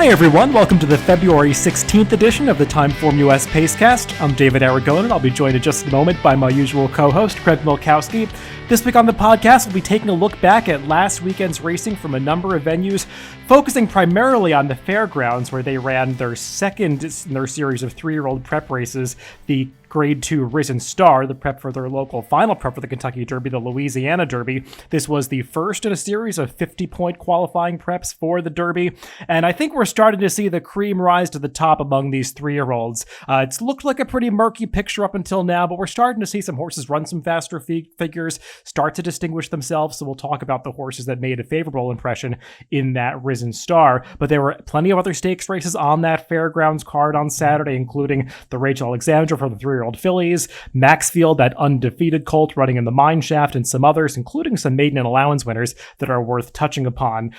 Hi everyone, welcome to the February 16th edition of the TimeformUS Pacecast. I'm David Aragonin. I'll be joined in just a moment by my usual co-host, Craig Milkowski. This week on the podcast, we'll be taking a look back at last weekend's racing from a number of venues, focusing primarily on the Fairgrounds, where they ran their second in their series of three-year-old prep races, the Grade 2 Risen Star, the prep for their local final prep for the Kentucky Derby, the Louisiana Derby. This was the first in a series of 50-point qualifying preps for the Derby, and I think we're starting to see the cream rise to the top among these three-year-olds. It's looked like a pretty murky picture up until now, but we're starting to see some horses run some faster figures, start to distinguish themselves, so we'll talk about the horses that made a favorable impression in that Risen Star. But there were plenty of other stakes races on that Fairgrounds card on Saturday, including the Rachel Alexandra for the three-year-old fillies, Maxfield, that undefeated colt running in the mine shaft, and some others, including some maiden and allowance winners that are worth touching upon.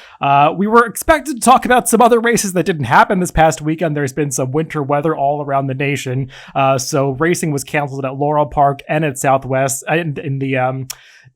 We were expected to talk about some other races that didn't happen this past weekend. There's been some winter weather all around the nation, so racing was canceled at Laurel Park and at Southwest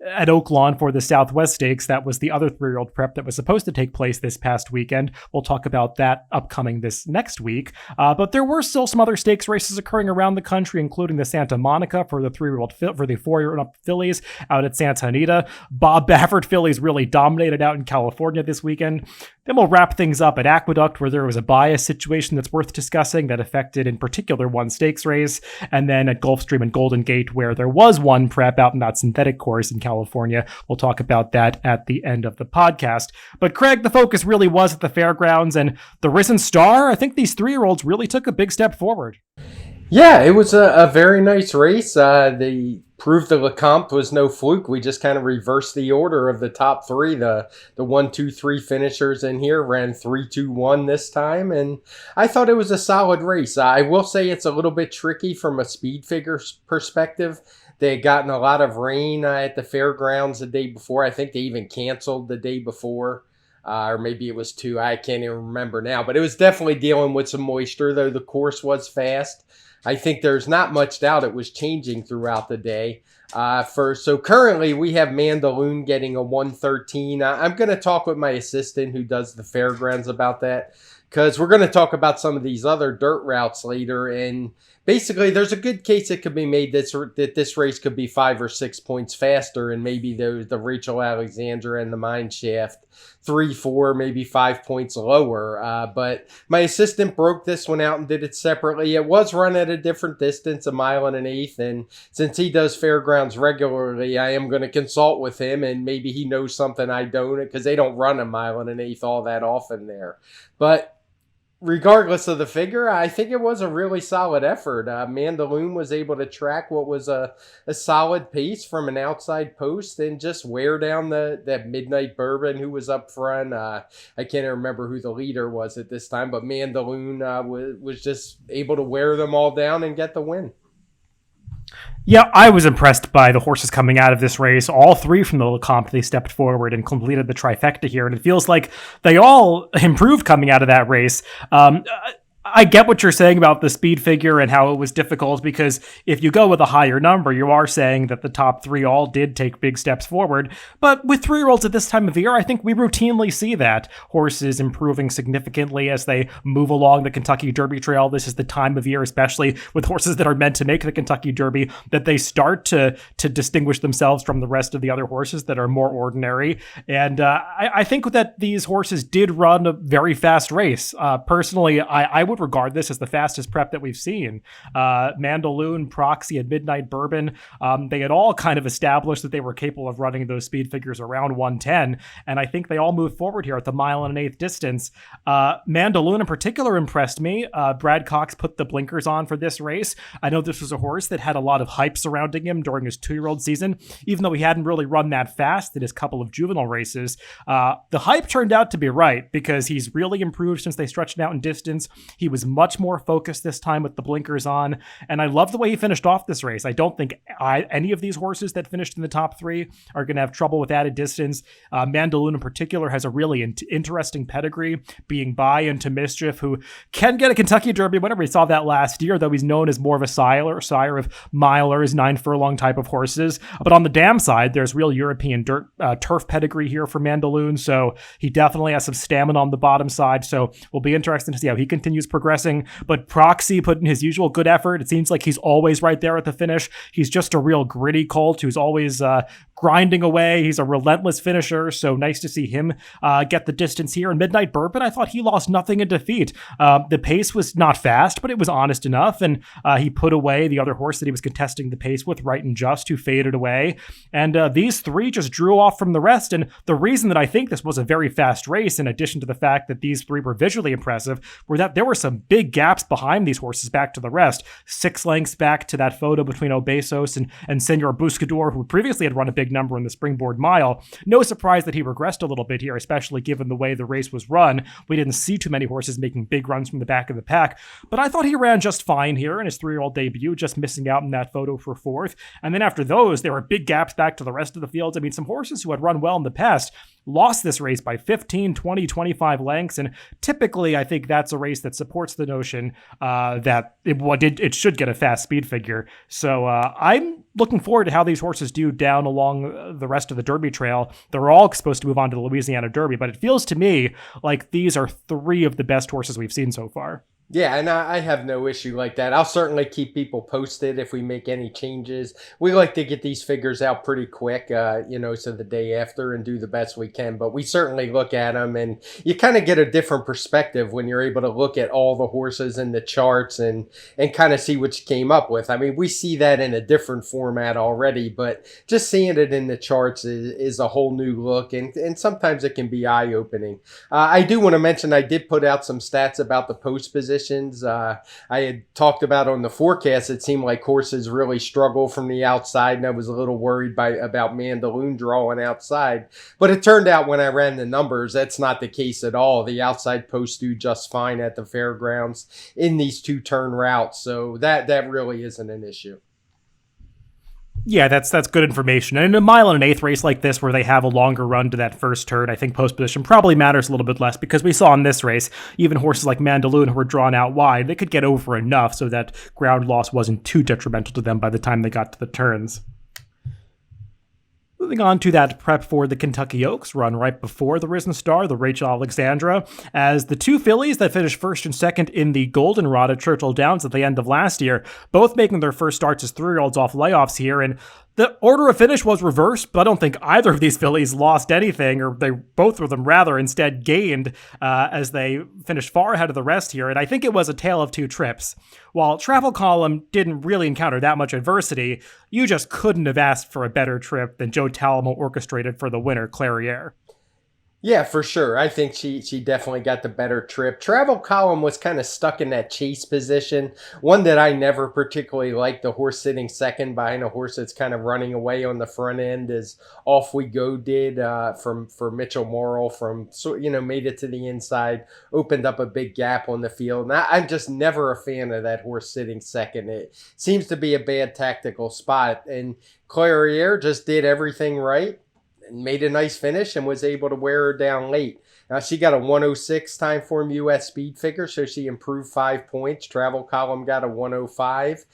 at Oak Lawn for the Southwest Stakes. That was the other three-year-old prep that was supposed to take place this past weekend. We'll talk about that upcoming this next week. But there were still some other stakes races occurring around the country, including the Santa Monica for the for the four-year-old fillies out at Santa Anita. Bob Baffert fillies really dominated out in California this weekend. Then we'll wrap things up at Aqueduct, where there was a bias situation that's worth discussing that affected in particular one stakes race. And then at Gulfstream and Golden Gate, where there was one prep out in that synthetic course in California. We'll talk about that at the end of the podcast. But Craig, the focus really was at the Fairgrounds and the Risen Star. I think these three-year-olds really took a big step forward. Yeah, it was a very nice race. They proved the Lecomte was no fluke. We just kind of reversed the order of the top three. The 1, 2, 3 finishers in here ran 3, 2, 1 this time, and I thought it was a solid race. I will say it's a little bit tricky from a speed figure perspective. They had gotten a lot of rain at the Fairgrounds the day before. I think they even canceled the day before. Or maybe it was 2. I can't even remember now. But it was definitely dealing with some moisture, though the course was fast. I think there's not much doubt it was changing throughout the day. So currently we have Mandaloon getting a 113. I'm going to talk with my assistant who does the Fairgrounds about that, because we're going to talk about some of these other dirt routes later. And basically, there's a good case that could be made that this race could be 5 or 6 points faster, and maybe the Rachel Alexandra and the Mine Shaft 3, 4, maybe 5 points lower. But my assistant broke this one out and did it separately. It was run at a different distance, 1 1/8 miles, and since he does Fairgrounds regularly, I am going to consult with him, and maybe he knows something I don't, because they don't run 1 1/8 miles all that often there. But regardless of the figure, I think it was a really solid effort. Mandaloon was able to track what was a solid pace from an outside post and just wear down that Midnight Bourbon who was up front. I can't remember who the leader was at this time, but Mandaloon was just able to wear them all down and get the win. Yeah, I was impressed by the horses coming out of this race. All three from the Lecomte, they stepped forward and completed the trifecta here, and it feels like they all improved coming out of that race. I get what you're saying about the speed figure and how it was difficult, because if you go with a higher number, you are saying that the top three all did take big steps forward. But with three-year-olds at this time of year, I think we routinely see that. Horses improving significantly as they move along the Kentucky Derby trail. This is the time of year, especially with horses that are meant to make the Kentucky Derby, that they start to distinguish themselves from the rest of the other horses that are more ordinary. And I think that these horses did run a very fast race. Personally, I would regard this as the fastest prep that we've seen. Mandaloon, Proxy, and Midnight Bourbon, they had all kind of established that they were capable of running those speed figures around 110, and I think they all moved forward here at the 1 1/8 miles distance. Mandaloon in particular impressed me. Brad Cox put the blinkers on for this race. I know this was a horse that had a lot of hype surrounding him during his 2-year-old season, even though he hadn't really run that fast in his couple of juvenile races. The hype turned out to be right, because he's really improved since they stretched him out in distance. He was much more focused this time with the blinkers on, and I love the way he finished off this race. I don't think any of these horses that finished in the top three are going to have trouble with added distance. Mandaloun in particular has a really interesting pedigree, being by into Mischief, who can get a Kentucky Derby whenever. We saw that last year, though he's known as more of a sire of milers, 9 furlong type of horses. But on the dam side, there's real European turf pedigree here for Mandaloun, so he definitely has some stamina on the bottom side, so we'll be interested to see how he continues progressing. But Proxy put in his usual good effort. It seems like he's always right there at the finish. He's just a real gritty colt who's always grinding away. He's a relentless finisher, so nice to see him get the distance here. And Midnight Bourbon, I thought he lost nothing in defeat. The pace was not fast, but it was honest enough, and he put away the other horse that he was contesting the pace with, Right and Just, who faded away. And these three just drew off from the rest, and the reason that I think this was a very fast race, in addition to the fact that these three were visually impressive, were that there were some big gaps behind these horses back to the rest. 6 lengths back to that photo between Obesos and Senor Buscador, who previously had run a big number in the Springboard Mile. No surprise that he regressed a little bit here, especially given the way the race was run. We didn't see too many horses making big runs from the back of the pack, but I thought he ran just fine here in his 3-year-old debut, just missing out in that photo for 4th. And then after those, there were big gaps back to the rest of the field. I mean, some horses who had run well in the past lost this race by 15, 20, 25 lengths. And typically, I think that's a race that supports the notion that it should get a fast speed figure. So I'm looking forward to how these horses do down along the rest of the Derby trail. They're all supposed to move on to the Louisiana Derby, but it feels to me like these are 3 of the best horses we've seen so far. Yeah, and I have no issue like that. I'll certainly keep people posted if we make any changes. We like to get these figures out pretty quick, so the day after, and do the best we can. But we certainly look at them, and you kind of get a different perspective when you're able to look at all the horses in the charts and kind of see what you came up with. I mean, we see that in a different format already, but just seeing it in the charts is a whole new look, and sometimes it can be eye-opening. I do want to mention I did put out some stats about the post position. I had talked about on the forecast, it seemed like horses really struggle from the outside, and I was a little worried about Mandaloun drawing outside. But it turned out when I ran the numbers, that's not the case at all. The outside posts do just fine at the Fairgrounds in these 2-turn routes, so that really isn't an issue. Yeah, that's good information. And in a 1.125 race like this, where they have a longer run to that first turn, I think post position probably matters a little bit less, because we saw in this race, even horses like Mandaloun who were drawn out wide, they could get over enough so that ground loss wasn't too detrimental to them by the time they got to the turns. Moving on to that prep for the Kentucky Oaks run right before the Risen Star, the Rachel Alexandra, as the 2 fillies that finished 1st and 2nd in the Goldenrod at Churchill Downs at the end of last year, both making their first starts as 3-year-olds off layoffs here, and the order of finish was reversed, but I don't think either of these fillies lost anything, or both of them rather instead gained as they finished far ahead of the rest here. And I think it was a tale of 2 trips. While Travel Column didn't really encounter that much adversity, you just couldn't have asked for a better trip than Joe Talamo orchestrated for the winner, Clairiere. Yeah, for sure. I think she definitely got the better trip. Travel Column was kind of stuck in that chase position, one that I never particularly liked. The horse sitting second behind a horse that's kind of running away on the front end, as Off We Go did for Mitchell Morrill, made it to the inside, opened up a big gap on the field. And I'm just never a fan of that horse sitting second. It seems to be a bad tactical spot, and Clairiere just did everything right. Made a nice finish and was able to wear her down late. She got a 106 TimeformUS speed figure, so she improved 5 points. Travel Column got a 105.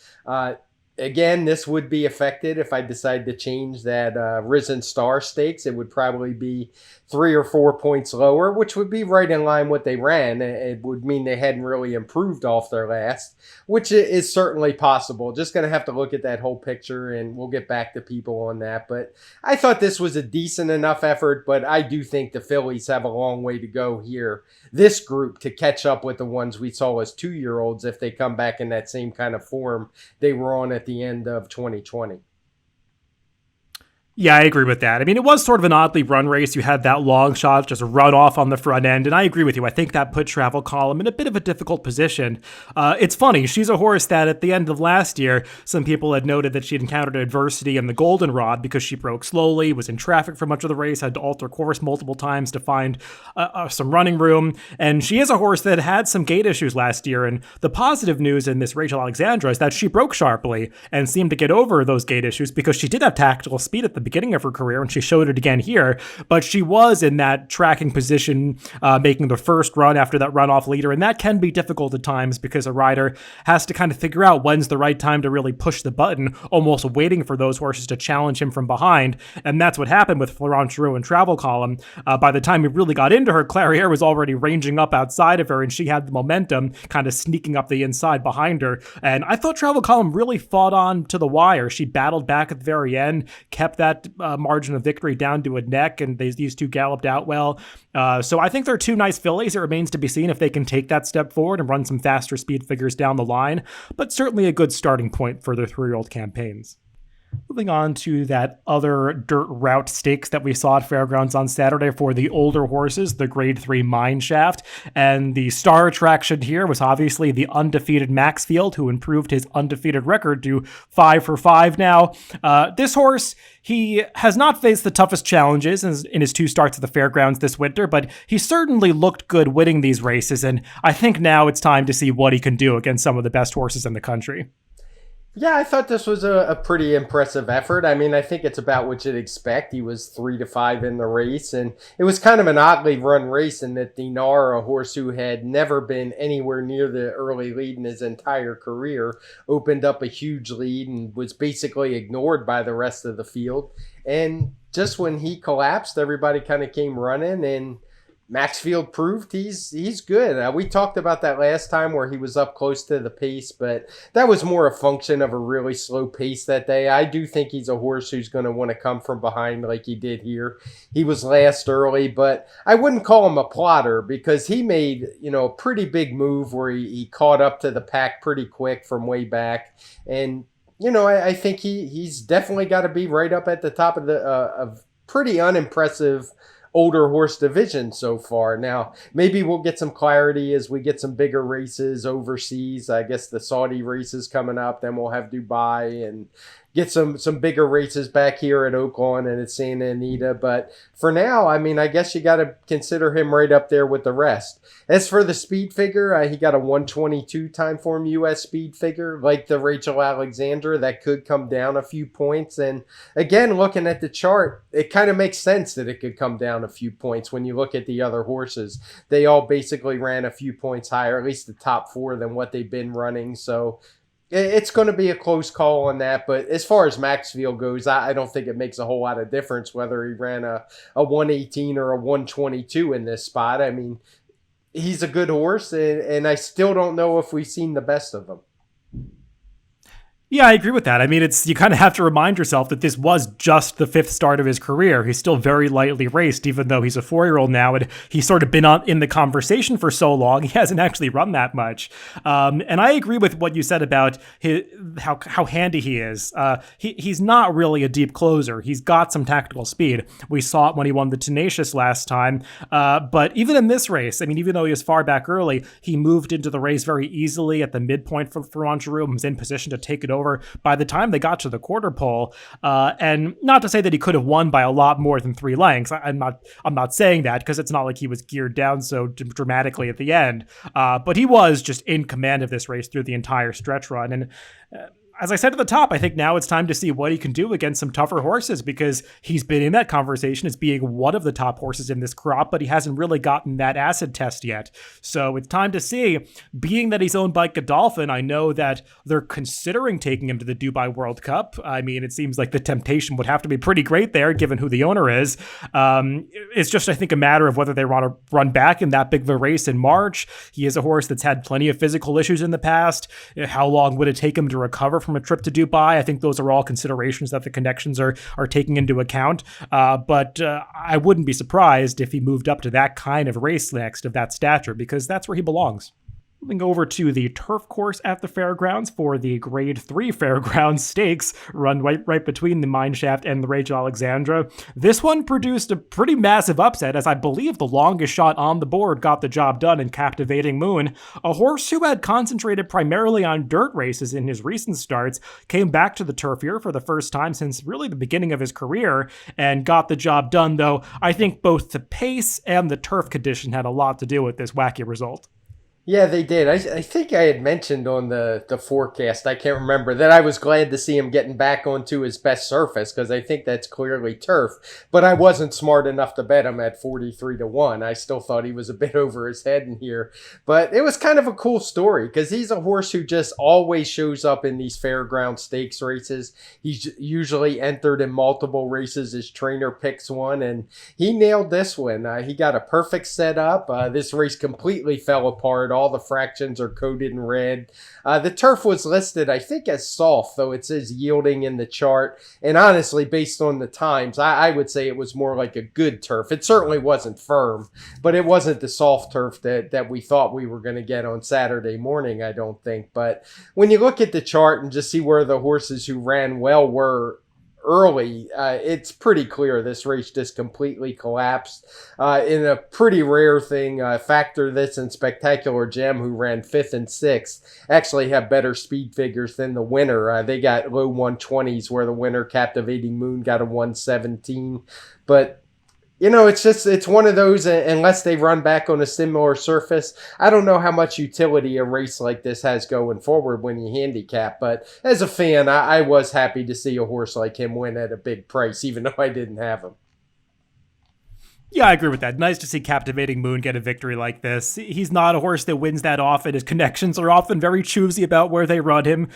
Again, this would be affected if I decide to change that Risen Star stakes. It would probably be 3 or 4 points lower, which would be right in line what they ran. It would mean they hadn't really improved off their last, which is certainly possible. Just going to have to look at that whole picture, and we'll get back to people on that. But I thought this was a decent enough effort, but I do think the fillies have a long way to go here, this group, to catch up with the ones we saw as 2-year-olds if they come back in that same kind of form they were on at the end of 2020. Yeah, I agree with that. I mean, it was sort of an oddly run race. You had that long shot just run off on the front end, and I agree with you. I think that put Travel Column in a bit of a difficult position. It's funny. She's a horse that at the end of last year, some people had noted that she had encountered adversity in the Goldenrod because she broke slowly, was in traffic for much of the race, had to alter course multiple times to find some running room. And she is a horse that had some gait issues last year. And the positive news in this Rachel Alexandra is that she broke sharply and seemed to get over those gait issues because she did have tactical speed at the beginning of her career, and she showed it again here, but she was in that tracking position, making the first run after that runoff leader, and that can be difficult at times because a rider has to kind of figure out when's the right time to really push the button, almost waiting for those horses to challenge him from behind, and that's what happened with Florent Giroux and Travel Column. By the time he really got into her, Clairiere was already ranging up outside of her, and she had the momentum kind of sneaking up the inside behind her, and I thought Travel Column really fought on to the wire. She battled back at the very end, kept that margin of victory down to a neck, and these two galloped out well. So I think they're two nice fillies. It remains to be seen if they can take that step forward and run some faster speed figures down the line, but certainly a good starting point for their 3-year-old campaigns. Moving on to that other dirt route stakes that we saw at Fairgrounds on Saturday for the older horses, the Grade 3 Mineshaft. And the star attraction here was obviously the undefeated Maxfield, who improved his undefeated record to 5 for 5 now. This horse, he has not faced the toughest challenges in his 2 starts at the Fairgrounds this winter, but he certainly looked good winning these races, and I think now it's time to see what he can do against some of the best horses in the country. Yeah, I thought this was a pretty impressive effort. I mean, I think it's about what you'd expect. He was 3 to 5 in the race, and it was kind of an oddly run race in that Dinar, a horse who had never been anywhere near the early lead in his entire career, opened up a huge lead and was basically ignored by the rest of the field. And just when he collapsed, everybody kind of came running, and Maxfield proved he's good. We talked about that last time where he was up close to the pace, but that was more a function of a really slow pace that day. I do think he's a horse who's going to want to come from behind like he did here. He was last early, but I wouldn't call him a plotter because he made, a pretty big move where he caught up to the pack pretty quick from way back. And, I think he's definitely got to be right up at the top of the of pretty unimpressive older horse division so far. Now, maybe we'll get some clarity as we get some bigger races overseas. I guess the Saudi races coming up, then we'll have Dubai and get some bigger races back here at Oaklawn and at Santa Anita. But for now, I mean, I guess you got to consider him right up there with the rest. As for the speed figure, he got a 122 TimeformUS speed figure, like the Rachel Alexandra. That could come down a few points. And again, looking at the chart, it kind of makes sense that it could come down a few points when you look at the other horses. They all basically ran a few points higher, at least the top 4, than what they've been running. So it's going to be a close call on that, but as far as Maxfield goes, I don't think it makes a whole lot of difference whether he ran a 118 or a 122 in this spot. I mean, he's a good horse, and I still don't know if we've seen the best of him. Yeah, I agree with that. I mean, you kind of have to remind yourself that this was just the 5th start of his career. He's still very lightly raced, even though he's a 4-year-old now, and he's sort of been in the conversation for so long. He hasn't actually run that much. And I agree with what you said about how handy he is. He's not really a deep closer. He's got some tactical speed. We saw it when he won the Tenacious last time. But even in this race, I mean, even though he was far back early, he moved into the race very easily at the midpoint for Florent Giroux and was in position to take it over by the time they got to the quarter pole. And not to say that he could have won by a lot more than 3 lengths. I'm not saying that because it's not like he was geared down so dramatically at the end. But he was just in command of this race through the entire stretch run. And as I said at the top, I think now it's time to see what he can do against some tougher horses because he's been in that conversation as being one of the top horses in this crop, but he hasn't really gotten that acid test yet. So it's time to see. Being that he's owned by Godolphin, I know that they're considering taking him to the Dubai World Cup. I mean, it seems like the temptation would have to be pretty great there, given who the owner is. It's just, I think, a matter of whether they want to run back in that big of a race in March. He is a horse that's had plenty of physical issues in the past. How long would it take him to recover from a trip to Dubai? I think those are all considerations that the connections are taking into account. But I wouldn't be surprised if he moved up to that kind of race next of that stature because that's where he belongs. Moving over to the turf course at the Fairgrounds for the Grade 3 Fairgrounds Stakes, run right between the Mineshaft and the Rage Alexandra. This one produced a pretty massive upset, as I believe the longest shot on the board got the job done in Captivating Moon. A horse who had concentrated primarily on dirt races in his recent starts came back to the turf here for the first time since really the beginning of his career and got the job done, though I think both the pace and the turf condition had a lot to do with this wacky result. Yeah, they did. I think I had mentioned on the forecast, I can't remember, that I was glad to see him getting back onto his best surface because I think that's clearly turf. But I wasn't smart enough to bet him at 43-1. I still thought he was a bit over his head in here. But it was kind of a cool story because he's a horse who just always shows up in these fairground stakes races. He's usually entered in multiple races. His trainer picks one, and he nailed this one. He got a perfect setup. This race completely fell apart. All the fractions are coded in red. The turf was listed, I think, as soft, though it says yielding in the chart. And honestly, based on the times, I would say it was more like a good turf. It certainly wasn't firm, but it wasn't the soft turf that we thought we were going to get on Saturday morning, I don't think. But when you look at the chart and just see where the horses who ran well were early, it's pretty clear this race just completely collapsed in a pretty rare thing. Factor this in Spectacular Gem, who ran 5th and 6th, actually have better speed figures than the winner. They got low 120s, where the winner, Captivating Moon, got a 117. But it's one of those, unless they run back on a similar surface, I don't know how much utility a race like this has going forward when you handicap. But as a fan, I was happy to see a horse like him win at a big price, even though I didn't have him. Yeah, I agree with that. Nice to see Captivating Moon get a victory like this. He's not a horse that wins that often. His connections are often very choosy about where they run him,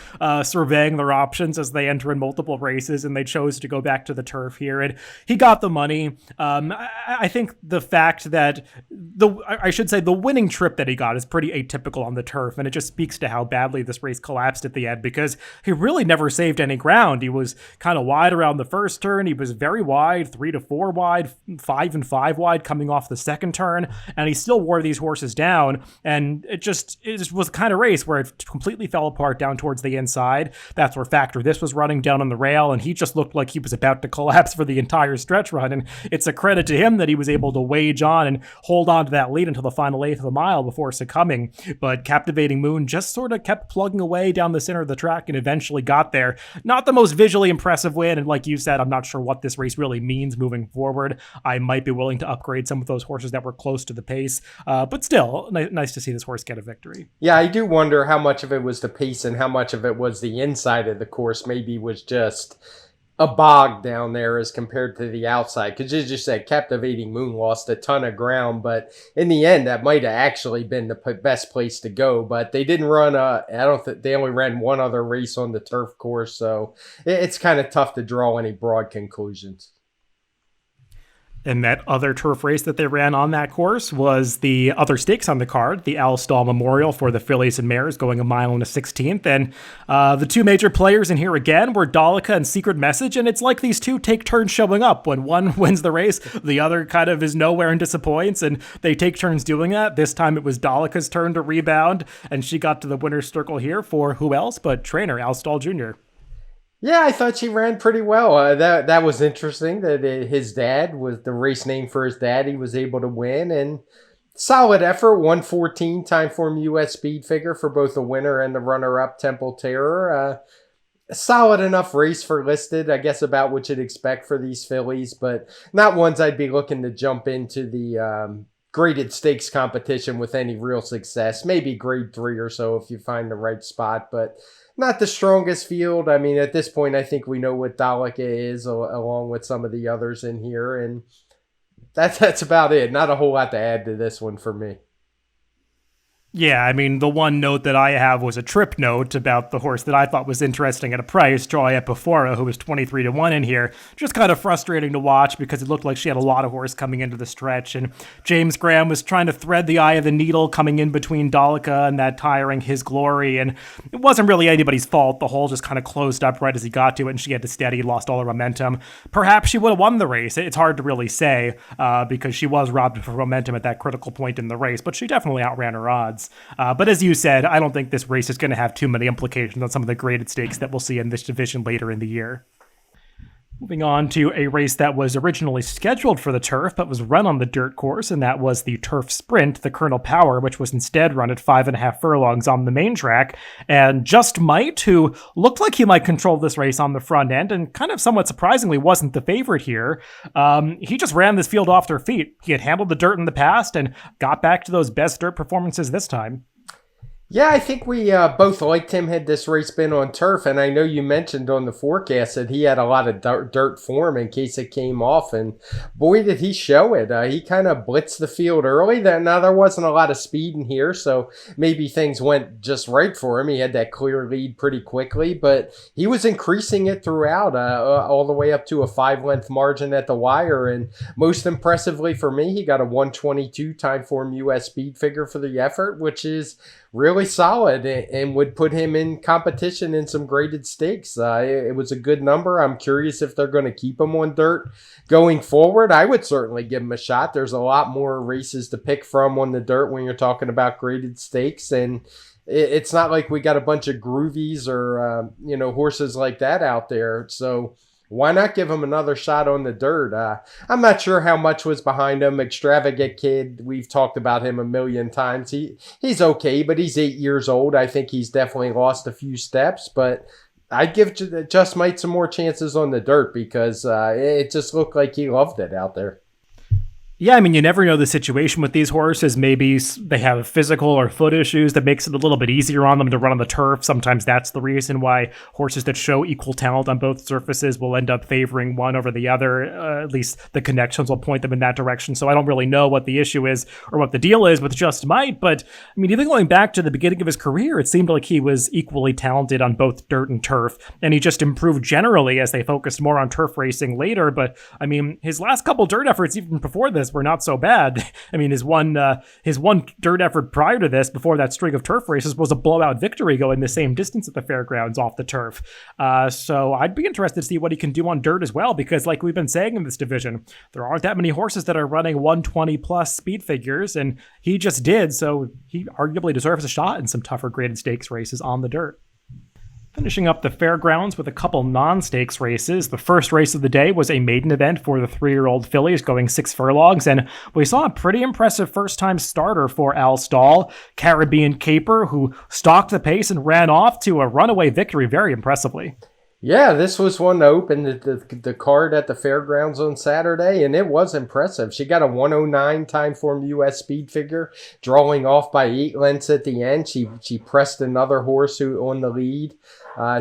surveying their options as they enter in multiple races, and they chose to go back to the turf here. And he got the money. I think the fact that the winning trip that he got is pretty atypical on the turf, and it just speaks to how badly this race collapsed at the end, because he really never saved any ground. He was kind of wide around the first turn. He was very wide, 3 to 4 wide, 5 and 5 wide coming off the second turn, and he still wore these horses down, and it just was the kind of race where it completely fell apart down towards the inside. That's where Factor This was running down on the rail, and he just looked like he was about to collapse for the entire stretch run, and it's a credit to him that he was able to wage on and hold on to that lead until the final eighth of a mile before succumbing. But Captivating Moon just sort of kept plugging away down the center of the track and eventually got there. Not the most visually impressive win, and like you said, I'm not sure what this race really means moving forward. I might be willing to upgrade some of those horses that were close to the pace, but still nice to see this horse get a victory. Yeah, I do wonder how much of it was the pace and how much of it was the inside of the course. Maybe was just a bog down there as compared to the outside, because you just said Captivating Moon lost a ton of ground, but in the end that might have actually been the best place to go. But they didn't run they only ran one other race on the turf course, so it's kind of tough to draw any broad conclusions. And that other turf race that they ran on that course was the other stakes on the card, the Al Stall Memorial for the fillies and mares, going a mile and a 16th. And the two major players in here again were Dolica and Secret Message, and it's like these two take turns showing up. When one wins the race, the other kind of is nowhere and disappoints, and they take turns doing that. This time it was Dolica's turn to rebound, and she got to the winner's circle here for who else but trainer Al Stall Jr. Yeah, I thought she ran pretty well. That was interesting that his dad was the race name for his dad. He was able to win, and solid effort. 114 TimeformUS speed figure for both the winner and the runner-up, Temple Terror. A solid enough race for listed, I guess, about what you'd expect for these fillies, but not ones I'd be looking to jump into the graded stakes competition with any real success. Maybe grade 3 or so if you find the right spot, but not the strongest field. I mean, at this point, I think we know what Dolica is, along with some of the others in here, and that's about it. Not a whole lot to add to this one for me. Yeah, I mean, the one note that I have was a trip note about the horse that I thought was interesting at a price, Joy Epifora, who was 23-1 in here. Just kind of frustrating to watch because it looked like she had a lot of horse coming into the stretch, and James Graham was trying to thread the eye of the needle coming in between Dolica and that tiring His Glory, and it wasn't really anybody's fault. The hole just kind of closed up right as he got to it, and she had to steady, lost all her momentum. Perhaps she would have won the race. It's hard to really say because she was robbed of her momentum at that critical point in the race, but she definitely outran her odds. odds. But as you said, I don't think this race is going to have too many implications on some of the graded stakes that we'll see in this division later in the year. Moving on to a race that was originally scheduled for the turf, but was run on the dirt course, and that was the Turf Sprint, the Colonel Power, which was instead run at 5.5 furlongs on the main track. And Just Might, who looked like he might control this race on the front end, and kind of somewhat surprisingly wasn't the favorite here, he just ran this field off their feet. He had handled the dirt in the past and got back to those best dirt performances this time. Yeah, I think we both liked him had this race been on turf, and I know you mentioned on the forecast that he had a lot of dirt form in case it came off, and boy, did he show it. He kind of blitzed the field early. Now, there wasn't a lot of speed in here, so maybe things went just right for him. He had that clear lead pretty quickly, but he was increasing it throughout, all the way up to a 5-length margin at the wire, and most impressively for me, he got a 122 TimeformUS speed figure for the effort, which is really solid and would put him in competition in some graded stakes. It was a good number. I'm curious if they're going to keep him on dirt going forward. I would certainly give him a shot. There's a lot more races to pick from on the dirt when you're talking about graded stakes, and it's not like we got a bunch of groovies or horses like that out there. So why not give him another shot on the dirt? I'm not sure how much was behind him. Extravagant kid. We've talked about him a million times. He's okay, but he's 8 years old. I think he's definitely lost a few steps, but I'd give Just Might some more chances on the dirt because it just looked like he loved it out there. Yeah, I mean, you never know the situation with these horses. Maybe they have physical or foot issues that makes it a little bit easier on them to run on the turf. Sometimes that's the reason why horses that show equal talent on both surfaces will end up favoring one over the other. At least the connections will point them in that direction. So I don't really know what the issue is or what the deal is with Just Might. But I mean, even going back to the beginning of his career, it seemed like he was equally talented on both dirt and turf. And he just improved generally as they focused more on turf racing later. But I mean, his last couple dirt efforts, even before this, were not so bad. I mean, his one dirt effort prior to this, before that string of turf races, was a blowout victory going the same distance at the Fairgrounds off the turf. So I'd be interested to see what he can do on dirt as well, because like we've been saying in this division, there aren't that many horses that are running 120 plus speed figures, and he just did. So he arguably deserves a shot in some tougher graded stakes races on the dirt. Finishing up the Fairgrounds with a couple non-stakes races. The first race of the day was a maiden event for the 3-year-old fillies going 6 furlongs, and we saw a pretty impressive first-time starter for Al Stall, Caribbean Caper, who stalked the pace and ran off to a runaway victory very impressively. Yeah, this was one to open the card at the Fairgrounds on Saturday, and it was impressive. She got a 109 TimeformUS speed figure, drawing off by 8 lengths at the end. She pressed another horse who on the lead,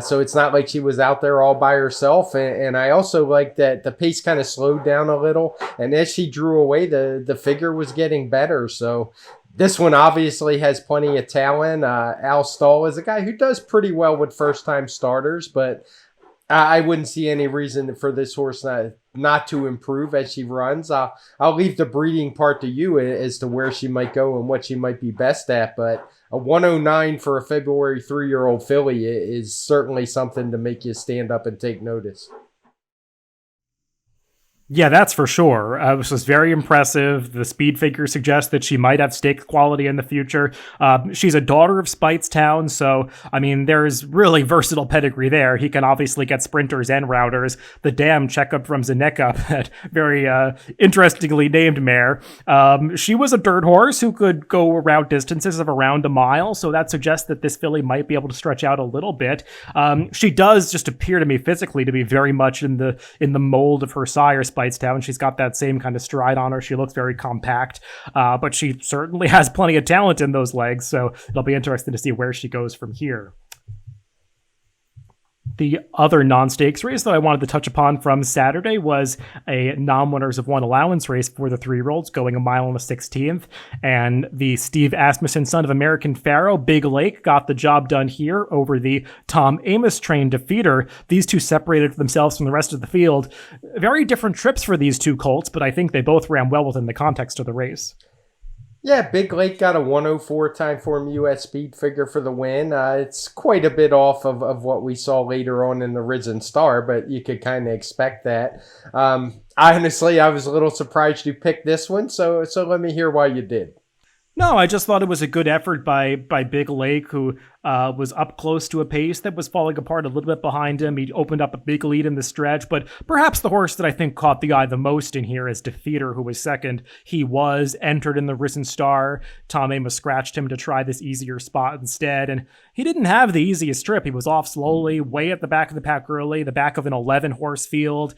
so it's not like she was out there all by herself. And I also like that the pace kind of slowed down a little, and as she drew away, the figure was getting better. So this one obviously has plenty of talent. Al Stall is a guy who does pretty well with first-time starters, but I wouldn't see any reason for this horse not to improve as she runs. I'll leave the breeding part to you as to where she might go and what she might be best at, but a 109 for a February 3-year-old filly is certainly something to make you stand up and take notice. Yeah, that's for sure. This was very impressive. The speed figure suggests that she might have stake quality in the future. She's a daughter of Speightstown, so, I mean, there's really versatile pedigree there. He can obviously get sprinters and routers. The dam checkup from Zineka, that very interestingly named mare. She was a dirt horse who could go around distances of around a mile, so that suggests that this filly might be able to stretch out a little bit. She does just appear to me physically to be very much in the mold of her sire, Speightstown. She's got that same kind of stride on her. She looks very compact, but she certainly has plenty of talent in those legs, so it'll be interesting to see where she goes from here. The other non-stakes race that I wanted to touch upon from Saturday was a non-winners of one allowance race for the 3-year-olds going 1 mile and a 16th. And the Steve Asmussen son of American Pharaoh, Big Lake, got the job done here over the Tom Amos trained Defeater. These two separated themselves from the rest of the field. Very different trips for these two colts, but I think they both ran well within the context of the race. Yeah, Big Lake got a 104 TimeformUS speed figure for the win. It's quite a bit off of what we saw later on in the Risen Star, but you could kind of expect that. I was a little surprised you picked this one, so let me hear why you did. No, I just thought it was a good effort by Big Lake, who was up close to a pace that was falling apart a little bit behind him. He opened up a big lead in the stretch, but perhaps the horse that I think caught the eye the most in here is Defeater, who was second. He was entered in the Risen Star. Tom Amos scratched him to try this easier spot instead, and he didn't have the easiest trip. He was off slowly, way at the back of the pack early, the back of an 11-horse field,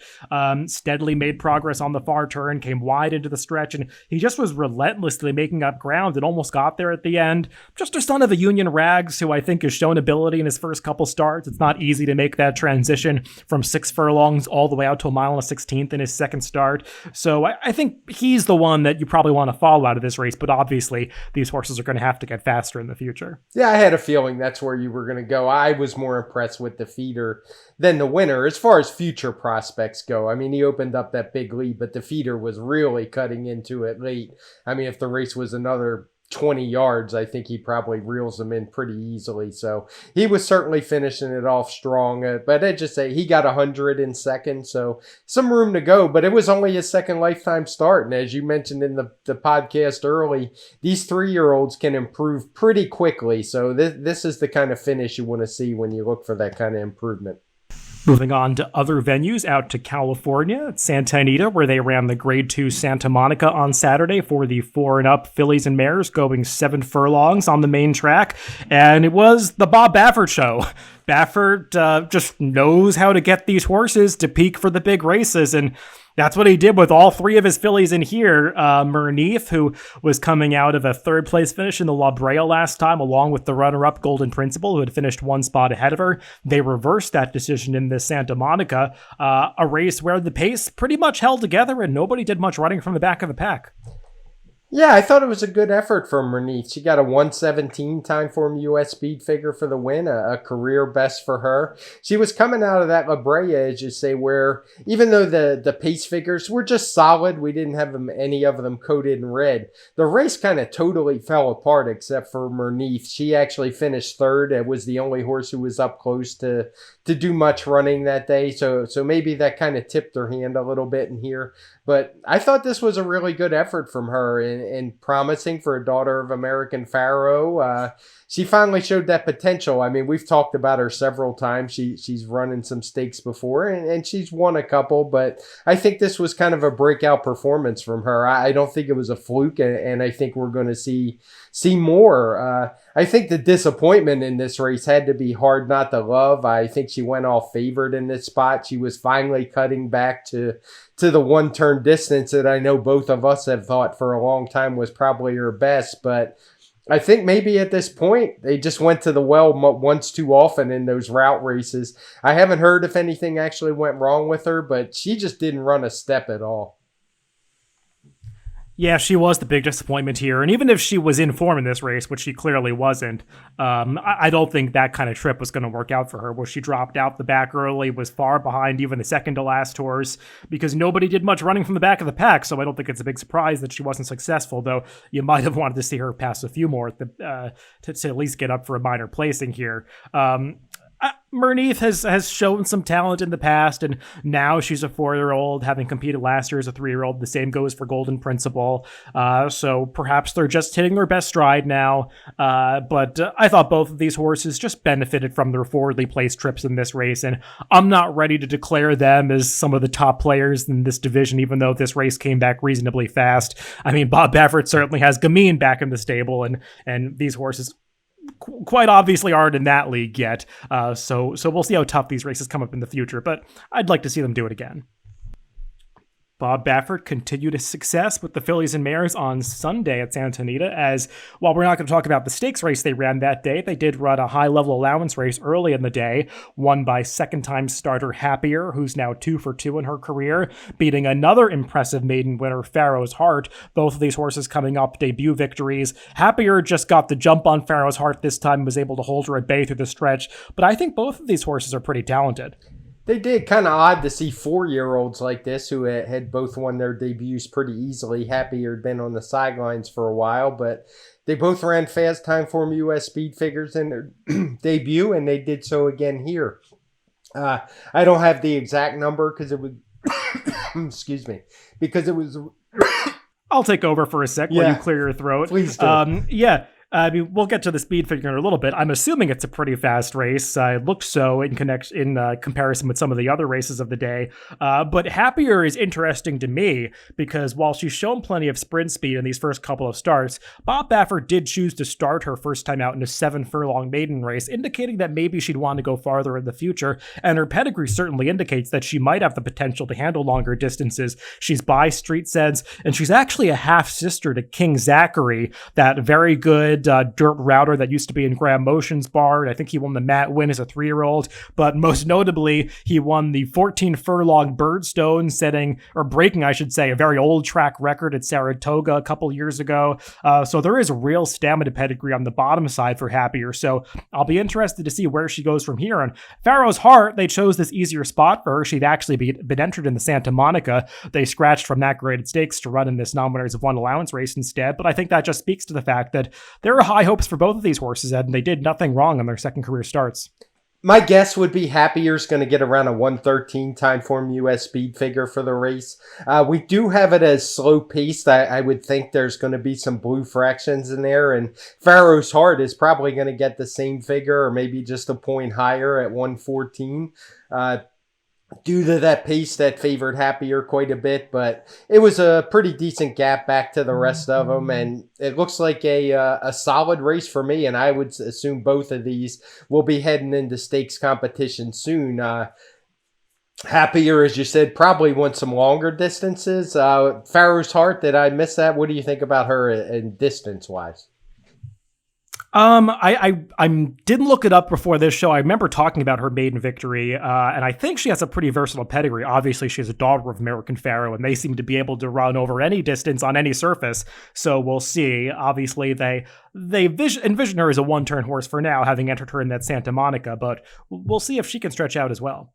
steadily made progress on the far turn, came wide into the stretch, and he just was relentlessly making up ground and almost got there at the end. Just a son of a Union Rags, who I think has shown ability in his first couple starts. It's not easy to make that transition from 6 furlongs all the way out to a mile and a 16th in his second start. So I think he's the one that you probably want to follow out of this race, but obviously these horses are going to have to get faster in the future. Yeah, I had a feeling that's where you were going to go. I was more impressed with Defeater than the winner as far as future prospects go. I mean, he opened up that big lead, but Defeater was really cutting into it late. I mean, if the race was another 20 yards, I think he probably reels them in pretty easily. So he was certainly finishing it off strong. But I'd just say he got 100 in second, so some room to go. But it was only his second lifetime start. And as you mentioned in the podcast early, these 3-year-olds can improve pretty quickly. So this is the kind of finish you want to see when you look for that kind of improvement. Moving on to other venues, out to California at Santa Anita, where they ran the Grade 2 Santa Monica on Saturday for the 4-and-up fillies and mares, going 7 furlongs on the main track. And it was the Bob Baffert show. Baffert just knows how to get these horses to peak for the big races, and that's what he did with all 3 of his fillies in here. Murneef, who was coming out of a 3rd place finish in the La Brea last time, along with the runner-up Golden Principle, who had finished 1 spot ahead of her. They reversed that decision in this Santa Monica, a race where the pace pretty much held together and nobody did much running from the back of the pack. Yeah, I thought it was a good effort from Murneef. She got a 117 Timeform US speed figure for the win, a career best for her. She was coming out of that La Brea, as you say, where even though the pace figures were just solid, we didn't have any of them coated in red. The race kind of totally fell apart except for Murneef. She actually finished 3rd. It was the only horse who was up close to do much running that day. So maybe that kind of tipped her hand a little bit in here. But I thought this was a really good effort from her and promising for a daughter of American Pharaoh. She finally showed that potential. I mean, we've talked about her several times. She's run in some stakes before, and she's won a couple, but I think this was kind of a breakout performance from her. I don't think it was a fluke, and I think we're going to see more. I think the disappointment in this race had to be Hard Not to Love. I think she went off favored in this spot. She was finally cutting back to the 1-turn distance that I know both of us have thought for a long time was probably her best, but I think maybe at this point they just went to the well once too often in those route races. I haven't heard if anything actually went wrong with her, but she just didn't run a step at all. Yeah, she was the big disappointment here. And even if she was in form in this race, which she clearly wasn't, I don't think that kind of trip was going to work out for her, where she dropped out the back early, was far behind even the second to last horse, because nobody did much running from the back of the pack. So I don't think it's a big surprise that she wasn't successful, though you might have wanted to see her pass a few more to at least get up for a minor placing here. Murneef has shown some talent in the past, and now she's a 4-year-old, having competed last year as a 3-year-old. The same goes for Golden Principle. So perhaps they're just hitting their best stride now. But I thought both of these horses just benefited from their forwardly placed trips in this race, and I'm not ready to declare them as some of the top players in this division, even though this race came back reasonably fast. I mean, Bob Baffert certainly has Gamine back in the stable, and these horses quite obviously aren't in that league yet. So we'll see how tough these races come up in the future, but I'd like to see them do it again. Bob Baffert continued his success with the fillies and mares on Sunday at Santa Anita, as while we're not going to talk about the stakes race they ran that day, they did run a high-level allowance race early in the day, won by second-time starter Happier, who's now 2 for 2 in her career, beating another impressive maiden winner, Pharaoh's Heart. Both of these horses coming up debut victories. Happier just got the jump on Pharaoh's Heart this time and was able to hold her at bay through the stretch, but I think both of these horses are pretty talented. They did. Kind of odd to see 4-year-olds like this who had both won their debuts pretty easily. Happier had been on the sidelines for a while, but they both ran fast Timeform US speed figures in their debut, and they did so again here. I don't have the exact number because it was, excuse me, because it was I'll take over for a sec while you clear your throat. Please do. Yeah. I mean, we'll get to the speed figure in a little bit. I'm assuming it's a pretty fast race. It looked so in comparison with some of the other races of the day. But Happier is interesting to me because while she's shown plenty of sprint speed in these first couple of starts, Bob Baffert did choose to start her first time out in a 7-furlong maiden race, indicating that maybe she'd want to go farther in the future. And her pedigree certainly indicates that she might have the potential to handle longer distances. She's by Street Sense, and she's actually a half-sister to King Zachary, that very good dirt router that used to be in Graham Motion's bar. I think he won the Matt Win as a 3-year-old, but most notably, he won the 14-furlong Birdstone, breaking, I should say, a very old track record at Saratoga a couple years ago. So there is real stamina pedigree on the bottom side for Happier. So I'll be interested to see where she goes from here. And Pharaoh's Heart, they chose this easier spot for her. She'd actually been entered in the Santa Monica. They scratched from that graded stakes to run in this non-winners of one allowance race instead. But I think that just speaks to the fact that there are high hopes for both of these horses, Ed, and they did nothing wrong on their second career starts. My guess would be Happier's going to get around a 113 TimeformUS speed figure for the race. We do have it as slow paced. I would think there's going to be some blue fractions in there, and Pharaoh's Heart is probably going to get the same figure or maybe just a point higher at 114. Due to that pace that favored Happier quite a bit, but it was a pretty decent gap back to the rest of them, and it looks like a solid race for me, and I would assume both of these will be heading into stakes competition soon. Happier, as you said, probably wants some longer distances. Pharaoh's Heart, did I miss that? What do you think about her in distance-wise? I didn't look it up before this show. I remember talking about her maiden victory, and I think she has a pretty versatile pedigree. Obviously, she's a daughter of American Pharoah, and they seem to be able to run over any distance on any surface. So we'll see. Obviously, they envision her as a one-turn horse for now, having entered her in that Santa Monica, but we'll see if she can stretch out as well.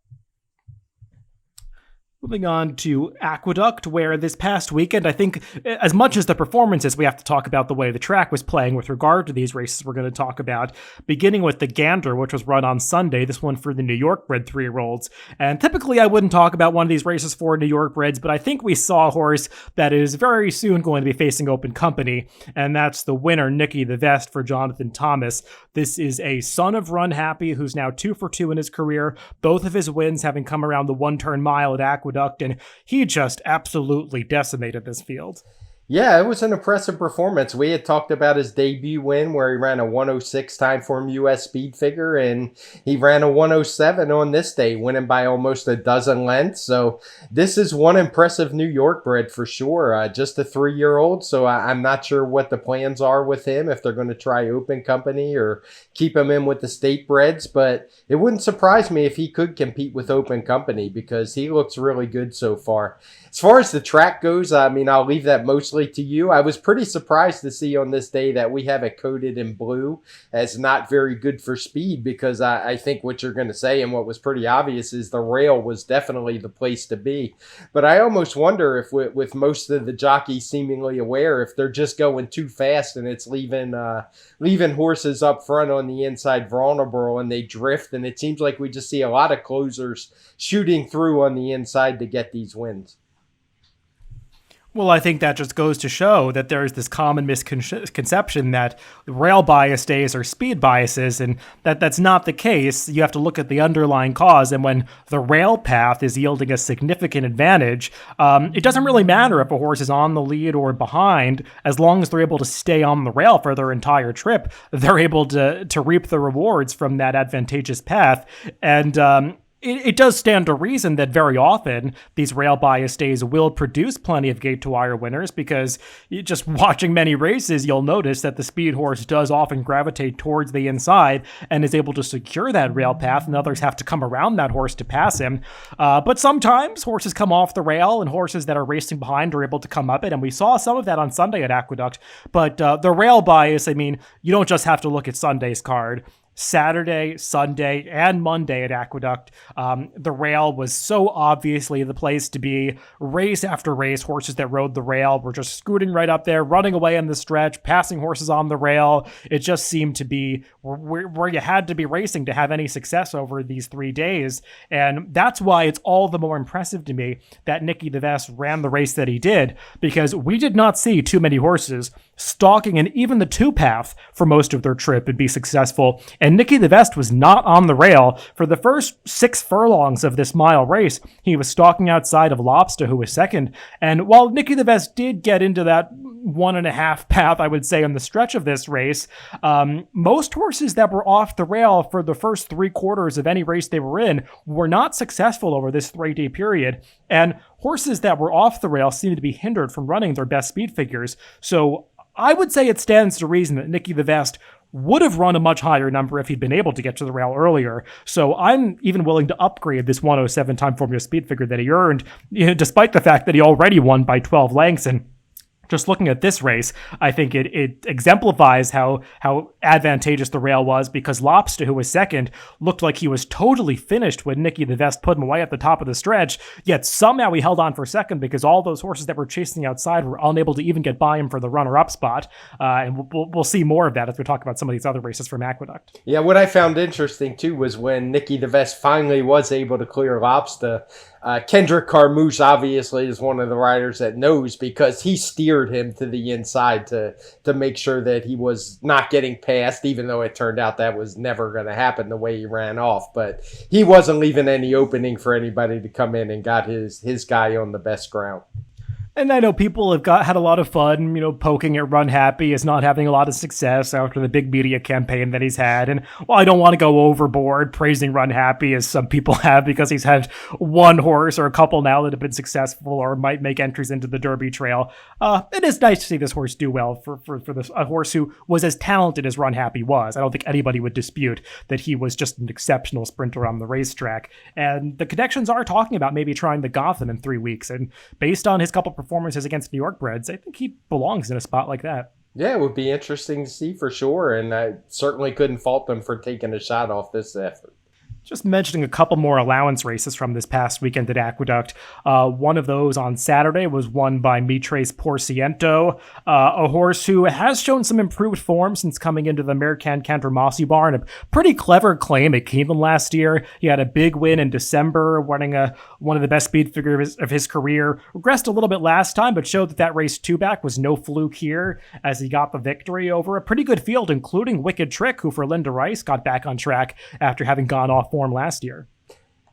Moving on to Aqueduct, where this past weekend, I think as much as the performances, we have to talk about the way the track was playing with regard to these races we're going to talk about, beginning with the Gander, which was run on Sunday, this one for the New York bred 3-year-olds. And typically I wouldn't talk about one of these races for New York breds, but I think we saw a horse that is very soon going to be facing open company, and that's the winner, Nicky the Vest, for Jonathan Thomas. This is a son of Run Happy, who's now 2 for 2 in his career, both of his wins having come around the one-turn mile at Aqueduct, and he just absolutely decimated this field. Yeah, it was an impressive performance. We had talked about his debut win where he ran a 106 TimeformUS speed figure, and he ran a 107 on this day, winning by almost a dozen lengths. So this is one impressive New York bred for sure. Just a 3-year-old, so I'm not sure what the plans are with him, if they're going to try open company or keep him in with the state breds, but it wouldn't surprise me if he could compete with open company because he looks really good so far. As far as the track goes, I mean, I'll leave that mostly to you. I was pretty surprised to see on this day that we have it coded in blue as not very good for speed, because I think what you're going to say and what was pretty obvious is the rail was definitely the place to be. But I almost wonder if with most of the jockeys seemingly aware, if they're just going too fast and it's leaving horses up front on the inside vulnerable and they drift, and it seems like we just see a lot of closers shooting through on the inside to get these wins. Well, I think that just goes to show that there is this common misconception that rail bias days are speed biases, and that's not the case. You have to look at the underlying cause, and when the rail path is yielding a significant advantage, it doesn't really matter if a horse is on the lead or behind. As long as they're able to stay on the rail for their entire trip, they're able to reap the rewards from that advantageous path. And it does stand to reason that very often these rail bias days will produce plenty of gate to wire winners, because just watching many races, you'll notice that the speed horse does often gravitate towards the inside and is able to secure that rail path, and others have to come around that horse to pass him. But sometimes horses come off the rail and horses that are racing behind are able to come up it, and we saw some of that on Sunday at Aqueduct. But the rail bias, I mean, you don't just have to look at Sunday's card. Saturday, Sunday, and Monday at Aqueduct. The rail was so obviously the place to be. Race after race, horses that rode the rail were just scooting right up there, running away in the stretch, passing horses on the rail. It just seemed to be where you had to be racing to have any success over these 3 days. And that's why it's all the more impressive to me that Nicky DeVest ran the race that he did, because we did not see too many horses stalking in even the two path for most of their trip and be successful. And Nicky DeVest was not on the rail for the first 6 furlongs of this mile race. He was stalking outside of Lobster, who was second. And while Nicky DeVest did get into that 1.5 path, I would say, on the stretch of this race, most horses that were off the rail for the first 3/4 of any race they were in were not successful over this 3-day period. And horses that were off the rail seemed to be hindered from running their best speed figures. So I would say it stands to reason that Nicky DeVest would have run a much higher number if he'd been able to get to the rail earlier. So I'm even willing to upgrade this 107 Timeformula speed figure that he earned, despite the fact that he already won by 12 lengths. And just looking at this race, I think it exemplifies how advantageous the rail was, because Lobster, who was second, looked like he was totally finished when Nicky DeVest put him away at the top of the stretch, yet somehow he held on for second because all those horses that were chasing outside were unable to even get by him for the runner-up spot. And we'll see more of that as we talk about some of these other races from Aqueduct. Yeah, what I found interesting, too, was when Nicky DeVest finally was able to clear Lobster, Kendrick Carmouche obviously is one of the riders that knows, because he steered him to the inside to make sure that he was not getting past, even though it turned out that was never going to happen the way he ran off. But he wasn't leaving any opening for anybody to come in and got his guy on the best ground. And I know people have had a lot of fun, poking at Run Happy as not having a lot of success after the big media campaign that he's had. And while I don't want to go overboard praising Run Happy, as some people have, because he's had one horse or a couple now that have been successful or might make entries into the Derby Trail, it is nice to see this horse do well for a horse who was as talented as Run Happy was. I don't think anybody would dispute that he was just an exceptional sprinter on the racetrack. And the connections are talking about maybe trying the Gotham in 3 weeks. And based on his couple performances against New York breds, I think he belongs in a spot like that. Yeah, it would be interesting to see for sure, and I certainly couldn't fault them for taking a shot off this effort. Just mentioning a couple more allowance races from this past weekend at Aqueduct. One of those on Saturday was won by Mitres Porciento, a horse who has shown some improved form since coming into the American Cantor Mossy Barn. A pretty clever claim at Keeneland last year. He had a big win in December, winning one of the best speed figures of his career. Regressed a little bit last time, but showed that race 2-back was no fluke here, as he got the victory over a pretty good field, including Wicked Trick, who for Linda Rice got back on track after having gone off form last year.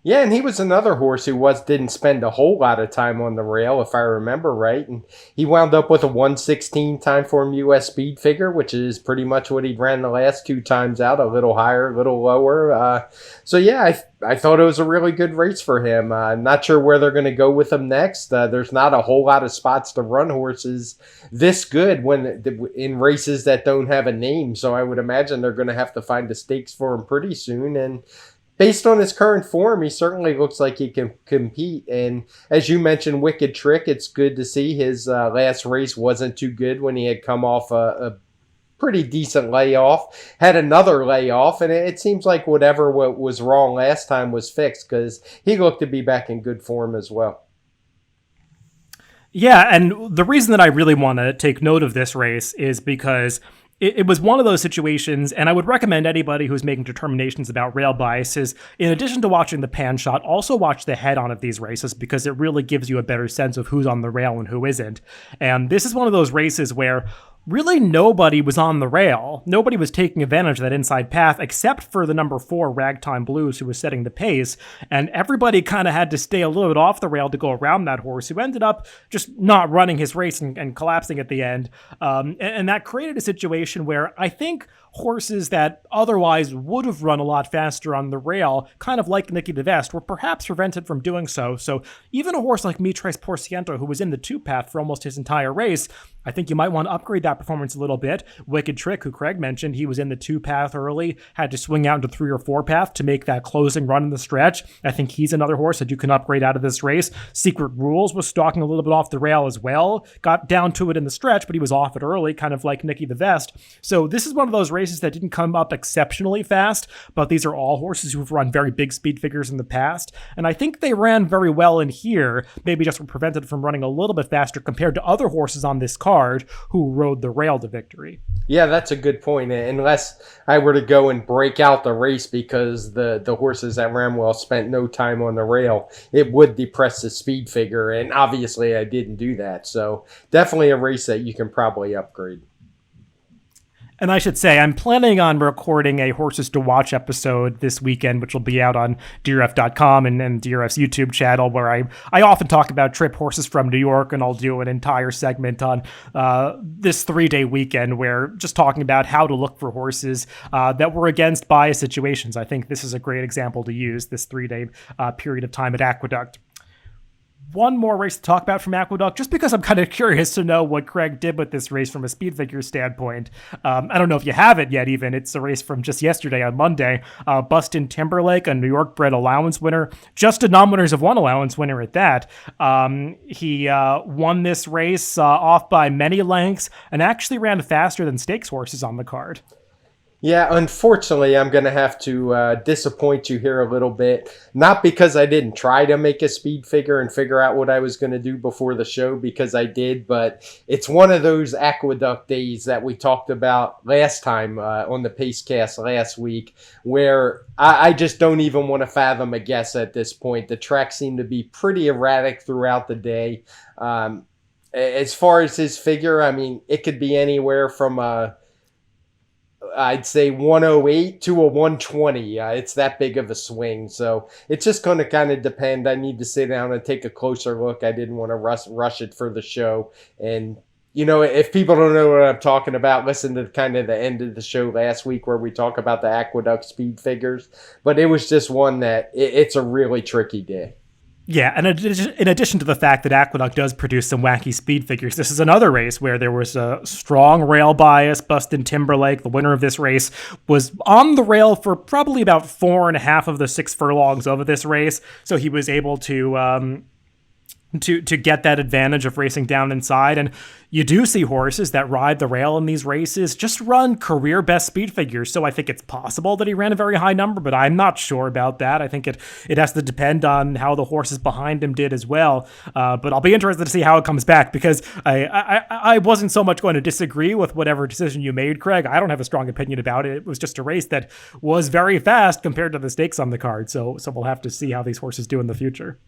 Yeah, and he was another horse who didn't spend a whole lot of time on the rail, if I remember right. And he wound up with a 116 Timeformula speed figure, which is pretty much what he ran the last 2 times out, a little higher, a little lower. So yeah, I thought it was a really good race for him. Not sure where they're going to go with him next. There's not a whole lot of spots to run horses this good in races that don't have a name. So I would imagine they're going to have to find the stakes for him pretty soon. And based on his current form, he certainly looks like he can compete. And as you mentioned, Wicked Trick, it's good to see his last race wasn't too good when he had come off a pretty decent layoff, had another layoff, and it seems like whatever was wrong last time was fixed, because he looked to be back in good form as well. Yeah, and the reason that I really want to take note of this race is because it was one of those situations, and I would recommend anybody who's making determinations about rail biases, in addition to watching the pan shot, also watch the head-on of these races, because it really gives you a better sense of who's on the rail and who isn't. And this is one of those races where really nobody was on the rail. Nobody was taking advantage of that inside path, except for the number 4 Ragtime Blues, who was setting the pace. And everybody kind of had to stay a little bit off the rail to go around that horse, who ended up just not running his race and collapsing at the end. And that created a situation where I think horses that otherwise would have run a lot faster on the rail, kind of like Nicky DeVest, were perhaps prevented from doing so. So even a horse like Mitres Porciento, who was in the 2-path for almost his entire race, I think you might want to upgrade that performance a little bit. Wicked Trick, who Craig mentioned, he was in the 2-path early, had to swing out into 3 or 4-path to make that closing run in the stretch. I think he's another horse that you can upgrade out of this race. Secret Rules was stalking a little bit off the rail as well, got down to it in the stretch, but he was off it early, kind of like Nicky DeVest. So this is one of those races races that didn't come up exceptionally fast, but these are all horses who've run very big speed figures in the past. And I think they ran very well in here, maybe just were prevented from running a little bit faster compared to other horses on this card who rode the rail to victory. Yeah, that's a good point. Unless I were to go and break out the race because the horses at Ramwell spent no time on the rail, it would depress the speed figure. And obviously I didn't do that. So definitely a race that you can probably upgrade. And I should say, I'm planning on recording a Horses to Watch episode this weekend, which will be out on DRF.com and DRF's YouTube channel, where I often talk about trip horses from New York, and I'll do an entire segment on this 3-day weekend where just talking about how to look for horses that were against bias situations. I think this is a great example to use, this 3-day period of time at Aqueduct. One more race to talk about from Aqueduct, just because I'm kind of curious to know what Craig did with this race from a speed figure standpoint. I don't know if you have it yet even. It's a race from just yesterday on Monday. Bustin Timberlake, a New York bred allowance winner, just a non-winners of one allowance winner at that. He won this race off by many lengths and actually ran faster than stakes horses on the card. Yeah, unfortunately, I'm going to have to disappoint you here a little bit. Not because I didn't try to make a speed figure and figure out what I was going to do before the show, because I did, but it's one of those Aqueduct days that we talked about last time on the Pacecast last week, where I just don't even want to fathom a guess at this point. The track seemed to be pretty erratic throughout the day. As far as his figure, I mean, it could be anywhere from I'd say 108 to a 120. It's that big of a swing. So it's just going to kind of depend. I need to sit down and take a closer look. I didn't want to rush it for the show. And, you know, if people don't know what I'm talking about, listen to kind of the end of the show last week where we talk about the Aqueduct speed figures. But it was just one that it's a really tricky day. Yeah, and in addition to the fact that Aqueduct does produce some wacky speed figures, this is another race where there was a strong rail bias. Bustin Timberlake, the winner of this race, was on the rail for probably about 4.5 of the 6 furlongs of this race, so he was able to get that advantage of racing down inside. And you do see horses that ride the rail in these races just run career best speed figures. So I think it's possible that he ran a very high number, but I'm not sure about that. I think it has to depend on how the horses behind him did as well. But I'll be interested to see how it comes back, because I wasn't so much going to disagree with whatever decision you made, Craig. I don't have a strong opinion about it. It was just a race that was very fast compared to the stakes on the card. So we'll have to see how these horses do in the future.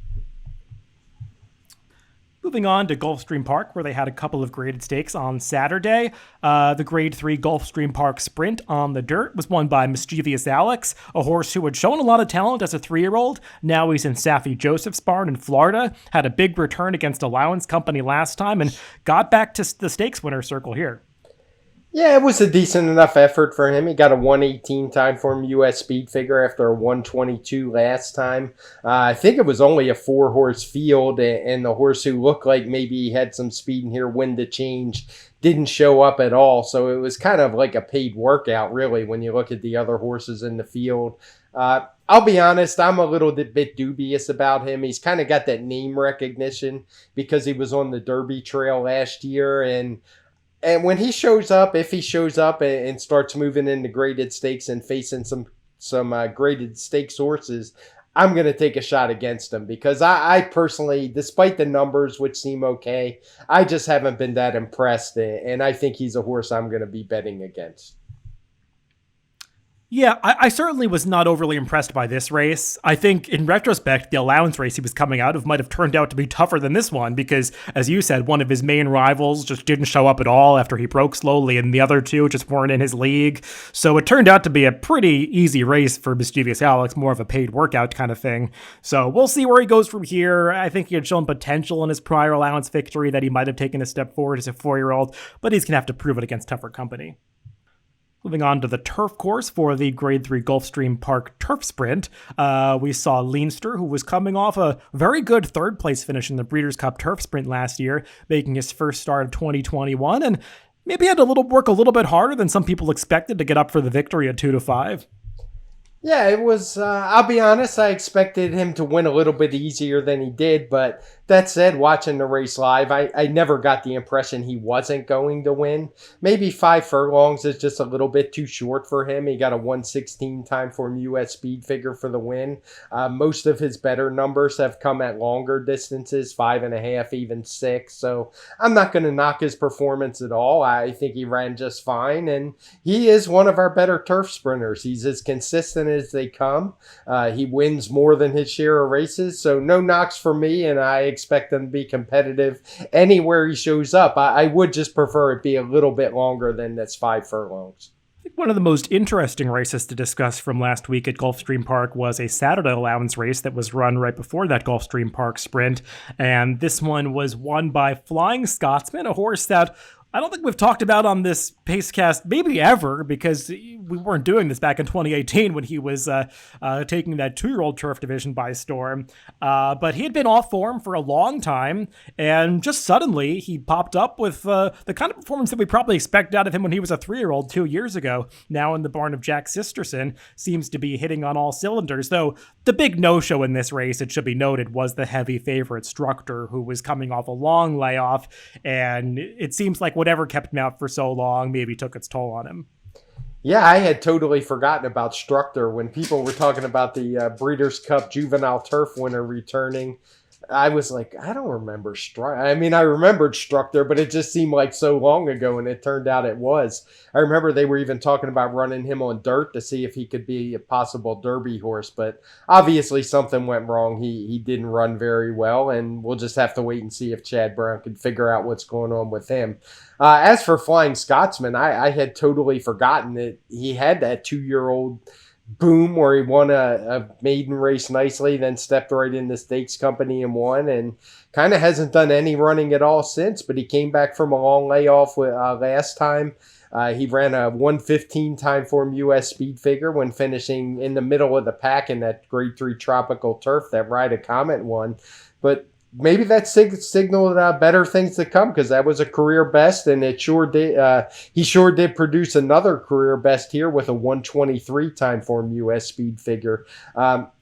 Moving on to Gulfstream Park, where they had a couple of graded stakes on Saturday. The Grade 3 Gulfstream Park Sprint on the dirt was won by Mischievous Alex, a horse who had shown a lot of talent as a 3-year-old. Now he's in Saffie Joseph's barn in Florida, had a big return against Allowance Company last time, and got back to the stakes winner circle here. Yeah, it was a decent enough effort for him. He got a 118 TimeformUS speed figure after a 122 last time. I think it was only a 4-horse field, and the horse who looked like maybe he had some speed in here, Wind to Change, didn't show up at all. So it was kind of like a paid workout, really, when you look at the other horses in the field. I'll be honest, I'm a little bit dubious about him. He's kind of got that name recognition because he was on the Derby Trail last year, and when he shows up, if he shows up and starts moving into graded stakes and facing some graded stakes horses, I'm going to take a shot against him, because I personally, despite the numbers, which seem okay, I just haven't been that impressed, and I think he's a horse I'm going to be betting against. Yeah, I certainly was not overly impressed by this race. I think, in retrospect, the allowance race he was coming out of might have turned out to be tougher than this one, because, as you said, one of his main rivals just didn't show up at all after he broke slowly, and the other two just weren't in his league. So it turned out to be a pretty easy race for Mischievous Alex, more of a paid workout kind of thing. So we'll see where he goes from here. I think he had shown potential in his prior allowance victory that he might have taken a step forward as a 4-year-old, but he's going to have to prove it against tougher company. Moving on to the turf course for the Grade 3 Gulfstream Park Turf Sprint, we saw Leinster, who was coming off a very good 3rd place finish in the Breeders' Cup Turf Sprint last year, making his first start of 2021, and maybe had to work a little bit harder than some people expected to get up for the victory at 2-5. Yeah, it was, I'll be honest, I expected him to win a little bit easier than he did, but that said, watching the race live, I never got the impression he wasn't going to win. Maybe 5 furlongs is just a little bit too short for him. He got a 1:16 Timeform US speed figure for the win. Most of his better numbers have come at longer distances, 5.5, even 6. So I'm not going to knock his performance at all. I think he ran just fine, and he is one of our better turf sprinters. He's as consistent as they come. He wins more than his share of races, so no knocks for me, and I expect him to be competitive anywhere he shows up. I would just prefer it be a little bit longer than that's 5 furlongs. One of the most interesting races to discuss from last week at Gulfstream Park was a Saturday allowance race that was run right before that Gulfstream Park sprint. And this one was won by Flying Scotsman, a horse that I don't think we've talked about on this Pacecast maybe ever, because we weren't doing this back in 2018 when he was taking that 2-year-old turf division by storm. But he had been off form for a long time, and just suddenly he popped up with the kind of performance that we probably expected out of him when he was a 3-year-old 2 years ago. Now in the barn of Jack Sisterson, seems to be hitting on all cylinders, though the big no-show in this race, it should be noted, was the heavy favorite Structor, who was coming off a long layoff, and it seems like whatever kept him out for so long maybe took its toll on him. Yeah, I had totally forgotten about Structor. When people were talking about the Breeders' Cup Juvenile Turf winner returning, I was like, I don't remember Structor. I mean, I remembered Structor, but it just seemed like so long ago, and it turned out it was. I remember they were even talking about running him on dirt to see if he could be a possible Derby horse, but obviously something went wrong. He didn't run very well, and we'll just have to wait and see if Chad Brown can figure out what's going on with him. As for Flying Scotsman, I had totally forgotten that he had that 2-year-old boom where he won a maiden race nicely, then stepped right in the stakes company and won, and kind of hasn't done any running at all since, but he came back from a long layoff last time. He ran a 1:15 Timeform US speed figure when finishing in the middle of the pack in that Grade 3 tropical turf that Ride a Comet won. But maybe that signaled better things to come, because that was a career best, and it sure did. He sure did produce another career best here with a 1:23 Timeform US speed figure.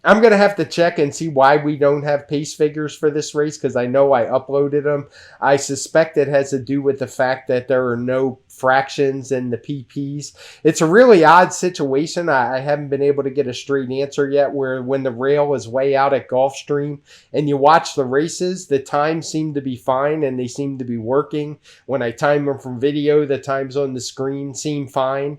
I'm going to have to check and see why we don't have pace figures for this race, because I know I uploaded them. I suspect it has to do with the fact that there are no fractions in the PPs. It's a really odd situation. I haven't been able to get a straight answer yet, where when the rail is way out at Gulfstream and you watch the races, the times seem to be fine and they seem to be working. When I time them from video, the times on the screen seem fine.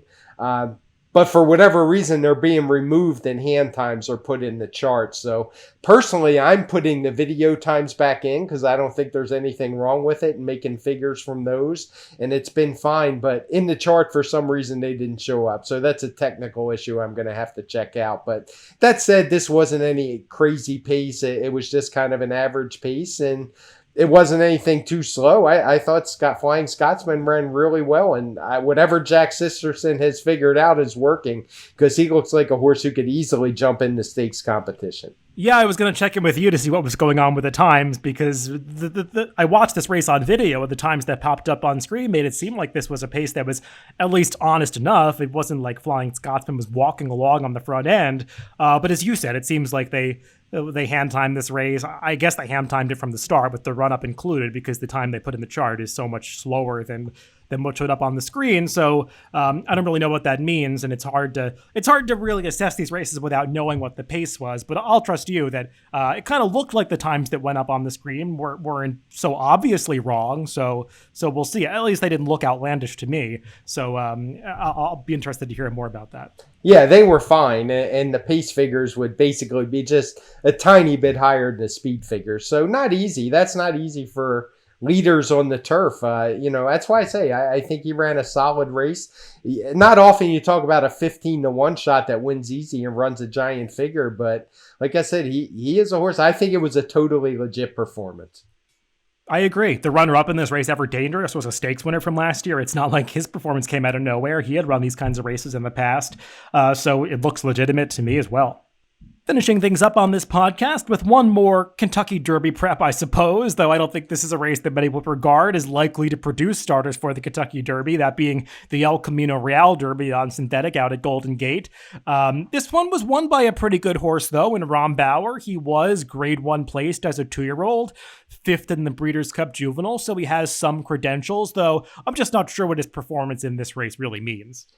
But for whatever reason, they're being removed and hand times are put in the chart. So personally, I'm putting the video times back in because I don't think there's anything wrong with it and making figures from those. And it's been fine. But in the chart, for some reason, they didn't show up. So that's a technical issue I'm going to have to check out. But that said, this wasn't any crazy pace. It was just kind of an average pace. And it wasn't anything too slow. I thought Flying Scotsman ran really well, and whatever Jack Sisterson has figured out is working, because he looks like a horse who could easily jump in the stakes competition. Yeah, I was going to check in with you to see what was going on with the times, because I watched this race on video, and the times that popped up on screen made it seem like this was a pace that was at least honest enough. It wasn't like Flying Scotsman was walking along on the front end. But as you said, it seems like they hand-timed this race. I guess they hand-timed it from the start, with the run-up included, because the time they put in the chart is so much slower than what showed up on the screen. So I don't really know what that means, and it's hard to really assess these races without knowing what the pace was. But I'll trust you that it kind of looked like the times that went up on the screen weren't so obviously wrong. So we'll see. At least they didn't look outlandish to me. So I'll be interested to hear more about that. Yeah, they were fine, and the pace figures would basically be just a tiny bit higher than the speed figures. So not easy. That's not easy for leaders on the turf. That's why I say I think he ran a solid race. Not often you talk about a 15-1 shot that wins easy and runs a giant figure, but like I said, he is a horse. I think it was a totally legit performance. I agree. The runner-up in this race, Ever Dangerous, was a stakes winner from last year. It's not like his performance came out of nowhere. He had run these kinds of races in the past, so it looks legitimate to me as well. Finishing things up on this podcast with one more Kentucky Derby prep, I suppose, though I don't think this is a race that many would regard as likely to produce starters for the Kentucky Derby, that being the El Camino Real Derby on synthetic out at Golden Gate. This one was won by a pretty good horse, though, in Ron Bauer. He was grade 1 placed as a 2-year-old, 5th in the Breeders' Cup Juvenile, so he has some credentials, though I'm just not sure what his performance in this race really means.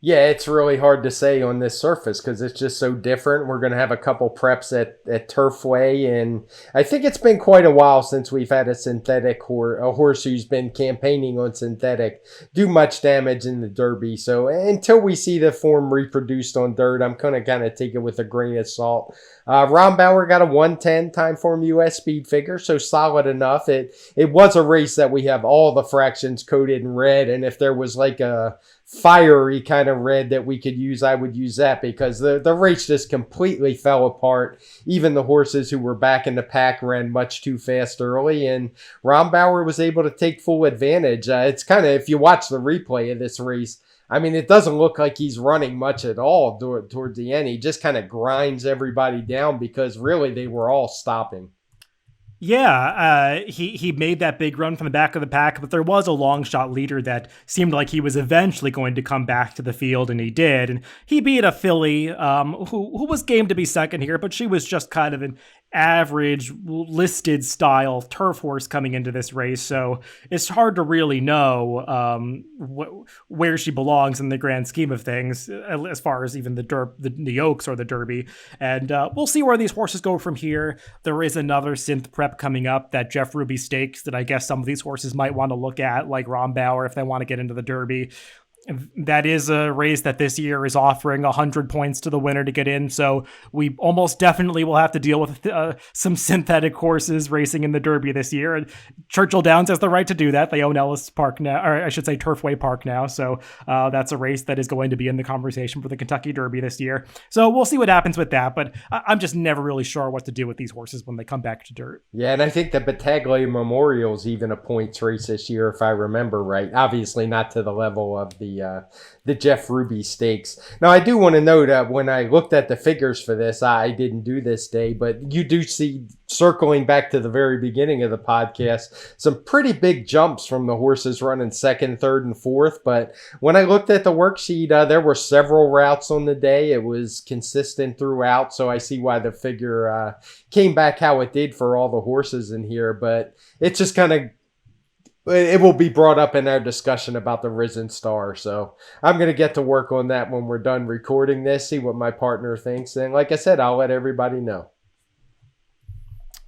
Yeah, it's really hard to say on this surface because it's just so different. We're going to have a couple preps at Turfway, and I think it's been quite a while since we've had a synthetic a horse who's been campaigning on synthetic do much damage in the Derby. So until we see the form reproduced on dirt, I'm going to kind of take it with a grain of salt. Ron Bauer got a 110 TimeformUS speed figure, so solid enough. It was a race that we have all the fractions coded in red, and if there was like a fiery kind of red that we could use, I would use that because the race just completely fell apart. Even the horses who were back in the pack ran much too fast early, and Ron Bauer was able to take full advantage. It's kind of, if you watch the replay of this race, I mean, it doesn't look like he's running much at all towards the end. He just kind of grinds everybody down because really they were all stopping. Yeah, he made that big run from the back of the pack, but there was a long shot leader that seemed like he was eventually going to come back to the field, and he did. And he beat a filly who was game to be second here, but she was just kind of an average listed style turf horse coming into this race, so it's hard to really know where she belongs in the grand scheme of things as far as even the Oaks or the Derby. And we'll see where these horses go from here. There is another synth prep coming up, that Jeff Ruby Stakes, that I guess some of these horses might want to look at, like Ron Bauer, if they want to get into the Derby. That is a race that this year is offering 100 points to the winner to get in, so we almost definitely will have to deal with some synthetic horses racing in the Derby this year. And Churchill Downs has the right to do that. They own Ellis Park now, or I should say Turfway Park now, so that's a race that is going to be in the conversation for the Kentucky Derby this year. So we'll see what happens with that, but I'm just never really sure what to do with these horses when they come back to dirt. Yeah, and I think the Battaglia Memorial is even a points race this year, if I remember right. Obviously not to the level of the Jeff Ruby Stakes. Now, I do want to note that when I looked at the figures for this, I didn't do this day, but you do see, circling back to the very beginning of the podcast, some pretty big jumps from the horses running second, third, and fourth. But when I looked at the worksheet, there were several routes on the day. It was consistent throughout, so I see why the figure came back how it did for all the horses in here. But it's just kind of, it will be brought up in our discussion about the Risen Star. So I'm going to get to work on that when we're done recording this, see what my partner thinks. And like I said, I'll let everybody know.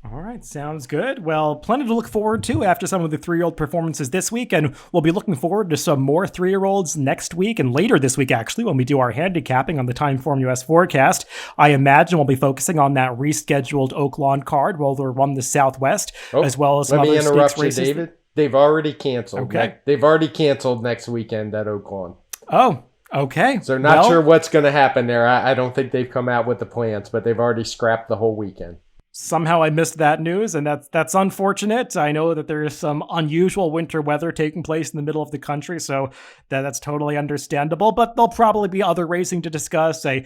All right, sounds good. Well, plenty to look forward to after some of the 3-year-old performances this week, and we'll be looking forward to some more 3-year-olds next week and later this week, actually, when we do our handicapping on the TimeformUS forecast. I imagine we'll be focusing on that rescheduled Oaklawn card while they're run the Southwest, as well as some other stakes races. Let me interrupt you, David. They've already canceled. Okay. They've already canceled next weekend at Oaklawn. Oh, okay. So not sure what's going to happen there. I don't think they've come out with the plans, but they've already scrapped the whole weekend. Somehow I missed that news, and that's unfortunate. I know that there is some unusual winter weather taking place in the middle of the country, so that's totally understandable, but there'll probably be other racing to discuss. I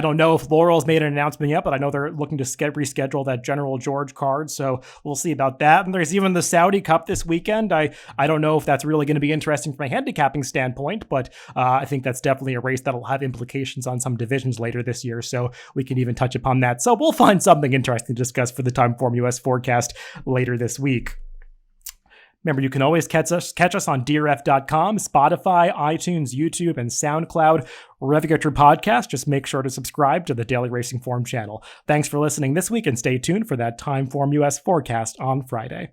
don't know if Laurel's made an announcement yet, but I know they're looking to reschedule that General George card, so we'll see about that. And there's even the Saudi Cup this weekend. I don't know if that's really going to be interesting from a handicapping standpoint, but I think that's definitely a race that'll have implications on some divisions later this year, so we can even touch upon that. So we'll find something interesting to discuss for the TimeformUS forecast later this week. Remember, you can always catch us on DRF.com, Spotify, iTunes, YouTube, and SoundCloud. Wherever you get your podcast, just make sure to subscribe to the Daily Racing Form channel. Thanks for listening this week, and stay tuned for that TimeformUS forecast on Friday.